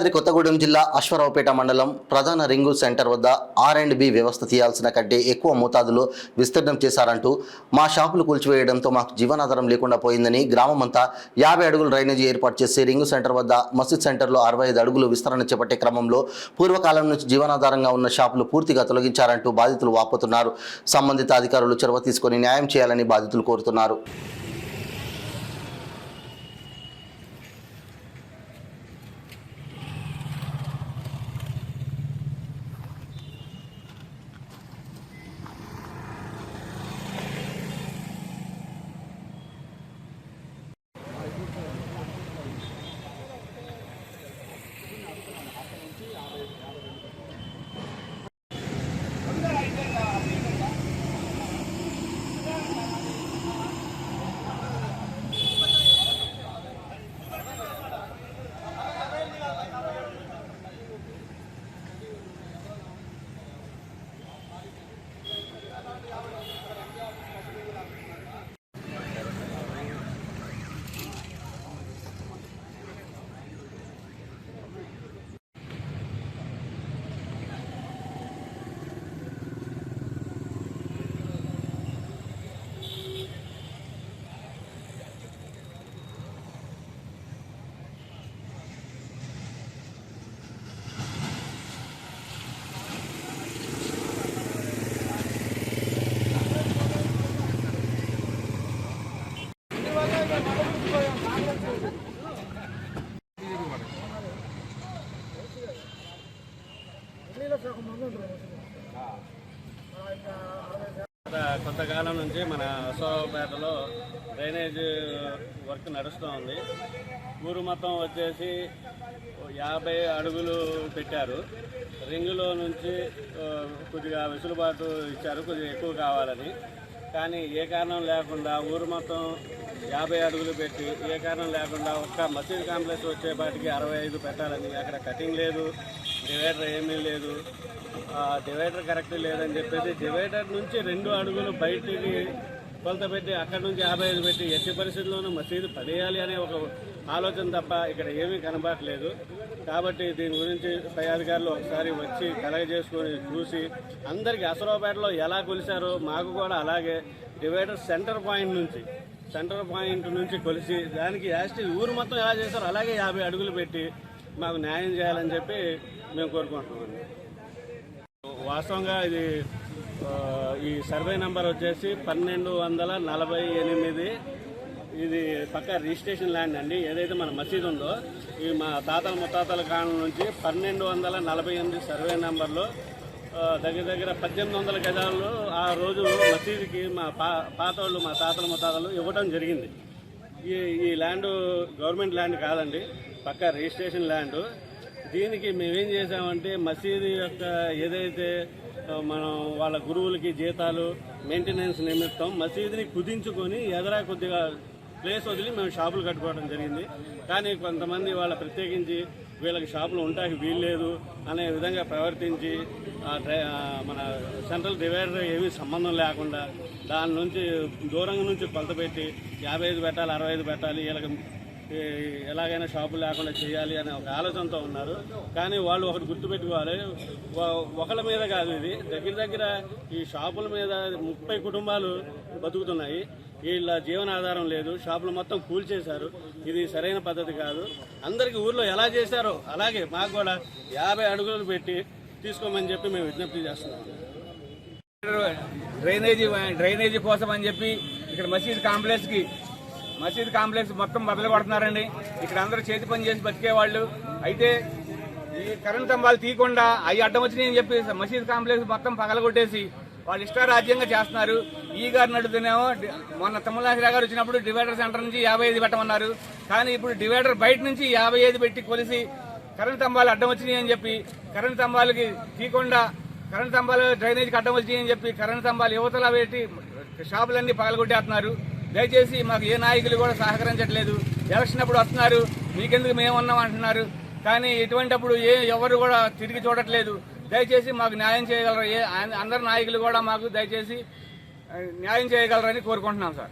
భద్రాద్రి కొత్తగూడెం జిల్లా అశ్వారావుపేట మండలం ప్రధాన రింగు సెంటర్ వద్ద R&B వ్యవస్థ తీయాల్సిన కంటే ఎక్కువ మోతాదులో విస్తీర్ణం చేశారంటూ మా షాపులు కూల్చివేయడంతో మాకు జీవనాధారం లేకుండా పోయిందని గ్రామమంతా 50 అడుగుల డ్రైనేజీ ఏర్పాటు చేసి రింగు సెంటర్ వద్ద మసీద్ సెంటర్లో 65 అడుగులు విస్తరణ చేపట్టే క్రమంలో పూర్వకాలం నుంచి జీవనాధారంగా ఉన్న షాపులు పూర్తిగా తొలగించారంటూ బాధితులు వాపోతున్నారు. సంబంధిత అధికారులు చొరవ తీసుకొని న్యాయం చేయాలని బాధితులు కోరుతున్నారు. కొంతకాలం నుంచి మన అశ్వారావుపేటలో డ్రైనేజ్ వర్క్ నడుస్తూ ఉంది. ఊరు మొత్తం వచ్చేసి 50 అడుగులు పెట్టారు. రింగులో నుంచి కొద్దిగా వెసులుబాటు ఇచ్చారు, కొద్దిగా ఎక్కువ కావాలని. కానీ ఏ కారణం లేకుండా ఊరు మొత్తం 50 అడుగులు పెట్టి ఏ కారణం లేకుండా ఒక్క మసీద్ కాంప్లెక్స్ వచ్చేపాటికి 65 పెట్టాలని, అక్కడ కటింగ్ లేదు, డివైడర్ ఏమీ లేదు, డివైడర్ కరెక్ట్ లేదని చెప్పేసి డివైడర్ నుంచి 2 అడుగులు బయటికి కొలత పెట్టి అక్కడి నుంచి 55 పెట్టి ఎట్టి పరిస్థితుల్లోనూ మసీదు పడేయాలి అనే ఒక ఆలోచన తప్ప ఇక్కడ ఏమీ కనబడట్లేదు. కాబట్టి దీని గురించి పై అధికారులు ఒకసారి వచ్చి కలగజేసుకొని చూసి అందరికీ అశ్వారావుపేటలో ఎలా కొలిశారో మాకు కూడా అలాగే డివైడర్ సెంటర్ పాయింట్ నుంచి కొలిసి దానికి యాస్టి ఊరు మొత్తం ఎలా చేశారో అలాగే 50 అడుగులు పెట్టి మాకు న్యాయం చేయాలని చెప్పి మేము కోరుకుంటున్నాం. వాస్తవంగా ఇది ఈ సర్వే నెంబర్ వచ్చేసి 1248. ఇది పక్క రిజిస్ట్రేషన్ ల్యాండ్ అండి. ఏదైతే మన మసీదు ఉందో ఈ మా తాతల ముత్తాతల కాలం నుంచి 1248 సర్వే నెంబర్లో దగ్గర 1800 గజాలు ఆ రోజు మసీదుకి మా పాతోళ్ళు మా తాతల ముత్తాతలు ఇవ్వడం జరిగింది. ఈ ల్యాండ్ గవర్నమెంట్ ల్యాండ్ కాదండి, పక్క రిజిస్ట్రేషన్ ల్యాండ్. దీనికి మేమేం చేసామంటే మసీదు యొక్క ఏదైతే మనం వాళ్ళ గురువులకి జీతాలు మెయింటెనెన్స్ నిమిత్తం మసీదుని కుదించుకొని ఎదరా కొద్దిగా ప్లేస్ వదిలి మేము షాపులు కట్టుకోవడం జరిగింది. కానీ కొంతమంది వాళ్ళ ప్రత్యేకించి వీళ్ళకి షాపులు ఉంటాకి వీల్లేదు అనే విధంగా ప్రవర్తించి మన సెంట్రల్ డివైడర్ ఏమీ సంబంధం లేకుండా దాని నుంచి దూరంగా నుంచి కొలత పెట్టి 55 పెట్టాలి, 65 పెట్టాలి, వీళ్ళకి ఎలాగైనా షాపులు లేకుండా చేయాలి అనే ఒక ఆలోచనతో ఉన్నారు. కానీ వాళ్ళు ఒకటి గుర్తుపెట్టుకోవాలి, ఒకళ్ళ మీద కాదు, ఇది దగ్గర ఈ షాపుల మీద 30 కుటుంబాలు బతుకుతున్నాయి. వీళ్ళ జీవనాధారం లేదు, షాపులు మొత్తం కూల్చేశారు. ఇది సరైన పద్ధతి కాదు. అందరికీ ఊర్లో ఎలా చేశారో అలాగే మాకు కూడా 50 అడుగులు పెట్టి తీసుకోమని చెప్పి మేము విజ్ఞప్తి చేస్తున్నాం. డ్రైనేజీ కోసం అని చెప్పి ఇక్కడ మసీద్ కాంప్లెక్స్ మొత్తం బదులు కొడుతున్నారండి. ఇక్కడ అందరూ చేతి పని చేసి బతికేవాళ్ళు. అయితే ఈ కరెంట్ స్తంభాలు తీయకుండా అవి అడ్డం వచ్చినాయి అని చెప్పి మసీద్ కాంప్లెక్స్ మొత్తం పగలగొట్టేసి వాళ్ళు ఇష్టారాజ్యంగా చేస్తున్నారు. ఈ గారు నడుతునేమో మొన్న తమ్ములాసిరా గారు వచ్చినప్పుడు డివైడర్ సెంటర్ నుంచి 55 పెట్టమన్నారు. కానీ ఇప్పుడు డివైడర్ బయట నుంచి 55 పెట్టి కొలిసి కరెంట్ స్తంభాలు అడ్డం వచ్చినాయి అని చెప్పి కరెంట్ స్తంభాలకి తీయకుండా కరెంట్ స్తంభాలు డ్రైనేజీకి అడ్డం వచ్చినాయి అని చెప్పి కరెంట్ స్తంభాలు యువతలా పెట్టి షాపులన్నీ పగలగొట్టేస్తున్నారు. దయచేసి మాకు ఏ నాయకులు కూడా సహకరించట్లేదు. ఎలక్షన్ అప్పుడు వస్తున్నారు, మీకెందుకు మేమున్నాం అంటున్నారు. కానీ ఇటువంటిప్పుడు ఎవరు కూడా తిరిగి చూడట్లేదు. దయచేసి మాకు న్యాయం చేయగలరు. అందరు నాయకులు కూడా మాకు దయచేసి న్యాయం చేయగలరని కోరుకుంటున్నాం సార్.